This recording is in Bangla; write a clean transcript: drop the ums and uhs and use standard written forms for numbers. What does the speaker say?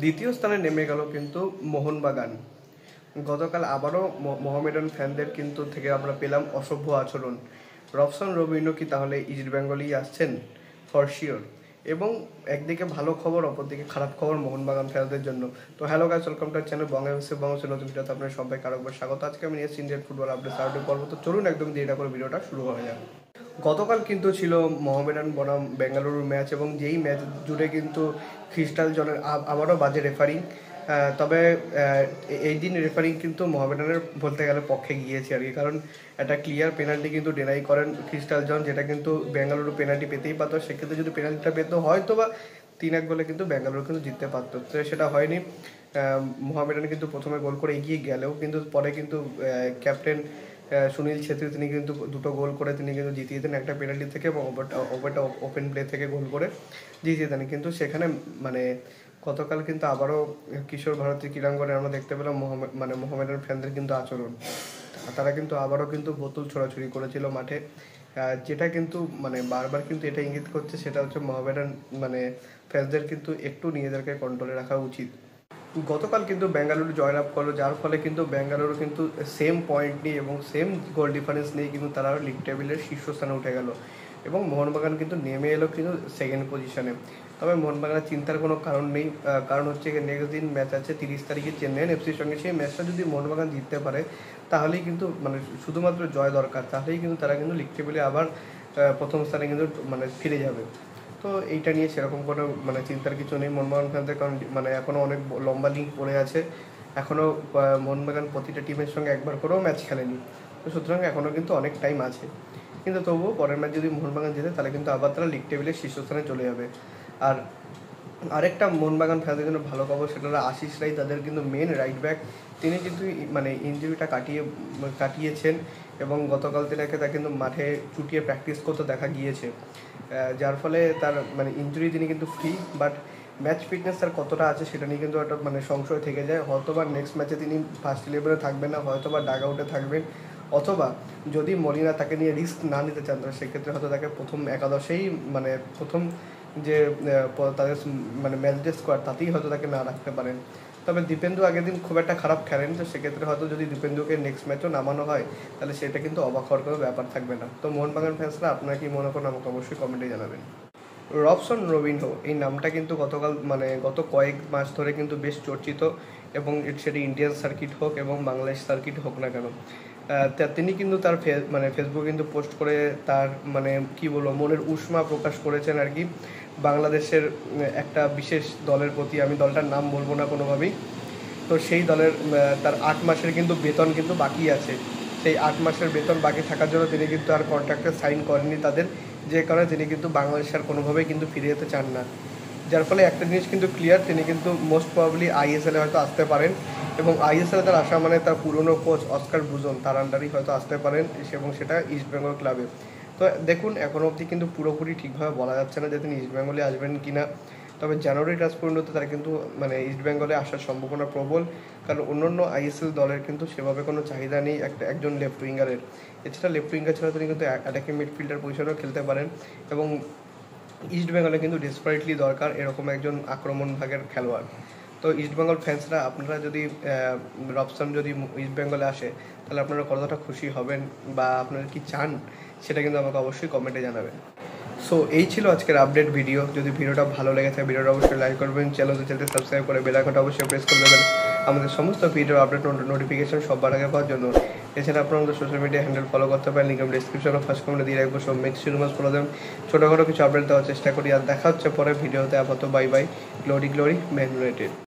দ্বিতীয় স্থানে নেমে গেল কিন্তু মোহনবাগান। গতকাল আবারও মোহামেডান ফ্যানদের কিন্তু থেকে আমরা পেলাম অসভ্য আচরণ। রবসন রবিনো কি তাহলে ইস্ট বেঙ্গলেই আসছেন? For sure. এবং একদিকে ভালো খবর, অপরদিকে খারাপ খবর মোহনবাগান ফ্যানদের জন্য। তো hello guys, welcome to channel বাংলাদেশের নতুন ভিডিওতে আপনাদের সবাইকে আরেকবার স্বাগত। আজকে আমি নিয়েছি ইন্ডিয়ান ফুটবল আপডেট সার্ভে পর্ব। তো চলুন একদম দেরিটা করে ভিডিওটা শুরু হয়ে যায়। গতকাল কিন্তু ছিল মোহামেডান বনাম বেঙ্গালুরুর ম্যাচ, এবং যেই ম্যাচ জুড়ে কিন্তু ক্রিস্টাল জনের আবারও বাজে রেফারিং। তবে এই দিন রেফারিং কিন্তু মোহামেডানের বলতে গেলে পক্ষে গিয়েছে আর কি, কারণ একটা ক্লিয়ার পেনাল্টি কিন্তু ডিনাই করেন ক্রিস্টাল জন, যেটা কিন্তু বেঙ্গালুরু পেনাল্টি পেতেই পারতো। সেক্ষেত্রে যদি পেনাল্টিটা পেতো হয়তো বা 3-1 গোলে কিন্তু বেঙ্গালুরু কিন্তু জিততে পারতো, তো সেটা হয়নি। মোহামেডান কিন্তু প্রথমে গোল করে এগিয়ে গেলেও কিন্তু পরে কিন্তু ক্যাপ্টেন সুনীল ছেত্রী তিনি কিন্তু দুটো গোল করে তিনি কিন্তু জিতিয়ে দেন, একটা পেনাল্টি থেকে এবং ওভারটা ওপেন প্লে থেকে গোল করে জিতিয়ে দেন। কিন্তু সেখানে মানে গতকাল কিন্তু আবারও কিশোর ভারতী ক্রীড়াঙ্গনে আমরা দেখতে পেলাম মোহামেডান ফ্যানদের কিন্তু আচরণ। তারা কিন্তু আবারও কিন্তু বোতল ছোড়াছুড়ি করেছিল মাঠে, যেটা কিন্তু বারবার কিন্তু এটা ইঙ্গিত করছে, সেটা হচ্ছে মোহামেডান ফ্যানদের কিন্তু একটু নিজেদেরকে কন্ট্রোলে রাখা উচিত। গতকাল কিন্তু বেঙ্গালুরু জয়লাভ করলো, যার ফলে কিন্তু বেঙ্গালুরু কিন্তু সেম পয়েন্ট নিয়ে এবং সেম গোল ডিফারেন্স নিয়ে কিন্তু তারা লিগ টেবিলের শীর্ষস্থানে উঠে গেল, এবং মোহনবাগান কিন্তু নেমে এলো কিন্তু সেকেন্ড পজিশনে। তবে মোহনবাগানের চিন্তার কোনো কারণ নেই, কারণ হচ্ছে নেক্সট দিন ম্যাচ আছে 30 তারিখে চেন্নাইয়ের এফসির সঙ্গে। সেই ম্যাচটা যদি মোহনবাগান জিততে পারে তাহলেই কিন্তু শুধুমাত্র জয় দরকার, তাহলেই কিন্তু তারা কিন্তু লিগ টেবিলে আবার প্রথম স্থানে কিন্তু ফিরে যাবে। তো এইটা নিয়ে সেরকম কোনো চিন্তার কিছু নেই মোহনবাগান ফ্যানদের, কারণ এখনও অনেক লম্বা লিঙ্ক পড়ে আছে। এখনও মোহনবাগান প্রতিটা টিমের সঙ্গে একবার করেও ম্যাচ খেলেনি, তো সুতরাং এখনও কিন্তু অনেক টাইম আছে। কিন্তু তবুও পরের ম্যাচ যদি মোহনবাগান জেতে তাহলে কিন্তু আবার তারা লিগ টেবিলের শীর্ষস্থানে চলে যাবে। আর আরেকটা মোহনবাগান ফ্যানদের জন্য ভালো খবর, সেটা হলো আশিস রায়, তাদের কিন্তু মেন রাইট ব্যাক, তিনি কিন্তু ইনজুরিটা কাটিয়েছেন, এবং গতকাল তাকে কিন্তু মাঠে চুটিয়ে প্র্যাকটিস করতে দেখা গিয়েছে, যার ফলে তার ইনজুরি তিনি কিন্তু ফ্রি। বাট ম্যাচ ফিটনেস তার কতটা আছে সেটা নিয়ে কিন্তু একটা সংশয় থেকে যায়। হয়তো বা নেক্সট ম্যাচে তিনি ফার্স্ট 11-এ থাকবেন না, হয়তো বা ডাগ আউটে থাকবেন, অথবা যদি মলিনা তাকে নিয়ে রিস্ক না নিতে চান তাহলে সেক্ষেত্রে হয়তো তাকে প্রথম একাদশেই প্রথম যে তাদের ম্যাচ ডে স্কোয়াড তাতেই হয়তো তাকে না রাখতে পারেন। তবে দীপেন্দু আগের দিন খুব একটা খারাপ খেলেন, তো সেক্ষেত্রে হয়তো যদি দীপেন্দুকে নেক্সট ম্যাচও নামানো হয় তাহলে সেটা কিন্তু অবাক হওয়ার কোনো ব্যাপার থাকবে না। তো মোহনবাগান ফ্যান্সরা আপনারা কি মনে করেন আমাকে অবশ্যই কমেন্টে জানাবেন। রবসন রবিনহো এই নামটা কিন্তু গত কয়েক মাস ধরে কিন্তু বেশ চর্চিত, এবং সেটি ইন্ডিয়ান সার্কিট হোক এবং বাংলাদেশ সার্কিট হোক না কেন, তিনি কিন্তু তার ফেসবুকে কিন্তু পোস্ট করে তার কি বলবো মনের উষ্মা প্রকাশ করেছেন আর কি বাংলাদেশের একটা বিশেষ দলের প্রতি। আমি দলটার নাম বলবো না কোনোভাবেই। তো সেই দলের তার 8 মাসের কিন্তু বেতন কিন্তু বাকি আছে। সেই 8 মাসের বেতন বাকি থাকার জন্য তিনি কিন্তু আর কন্ট্রাক্টে সাইন করেননি তাদের, যে কারণে তিনি কিন্তু বাংলাদেশ আর কোনোভাবেই কিন্তু ফিরে যেতে চান না। যার ফলে একটা জিনিস কিন্তু ক্লিয়ার, তিনি কিন্তু মোস্ট প্রবাবলি আইএসএলে হয়তো আসতে পারেন, এবং আইএসএলে তার আসা তার পুরনো কোচ অস্কার ব্রুজন তার আন্ডারেই হয়তো আসতে পারেন, এবং সেটা ইস্ট বেঙ্গল ক্লাবে। তো দেখুন, এখনও অবধি কিন্তু পুরোপুরি ঠিকভাবে বলা যাচ্ছে না যে তিনি ইস্ট বেঙ্গলে আসবেন কি না। তবে জানুয়ারির আজ পর্যন্ত তারা কিন্তু ইস্ট বেঙ্গলে আসার সম্ভাবনা প্রবল, কারণ অন্যান্য আইএসএল দলের কিন্তু সেভাবে কোনো চাহিদা নেই একজন লেফট উইঙ্গারের। এছাড়া লেফট উইঙ্গার ছাড়া তিনি কিন্তু অ্যাটাকিং মিডফিল্ডার পজিশনেও খেলতে পারেন, এবং ইস্ট বেঙ্গলে কিন্তু ডেসপারেটলি দরকার এরকম একজন আক্রমণ ভাগের খেলোয়াড়। তো ইস্ট বেঙ্গল ফ্যান্সরা আপনারা যদি রবসন যদি ইস্ট বেঙ্গলে আসে তাহলে আপনারা কতটা খুশি হবেন বা আপনারা কি চান সেটা কিন্তু আমাকে অবশ্যই কমেন্টে জানাবেন। সো এই ছিল আজকের আপডেট ভিডিও। যদি ভিডিওটা ভালো লেগে থাকে ভিডিওটা অবশ্যই লাইক করবেন, চ্যানেলটি সাবস্ক্রাইব করে বেল আইকনটা অবশ্যই প্রেস করে দেবেন আমাদের সমস্ত ভিডিও আপডেট নোটিফিকেশন সবার আগে পাওয়ার জন্য। এছাড়া আপনারা আমাদের সোশ্যাল মিডিয়া হ্যান্ডেল ফলো করতে পারেন, লিঙ্ক ডিসক্রিপশনে ফার্স্ট কমেন্টে দিয়ে রাখবো। সব মেক শিওর মাস ফলো দেন, ছোটোখাটো কিছু আপডেট দেওয়ার চেষ্টা করি। আর দেখা হচ্ছে পরে ভিডিওতে। আপাতত bye bye, glory glory man United.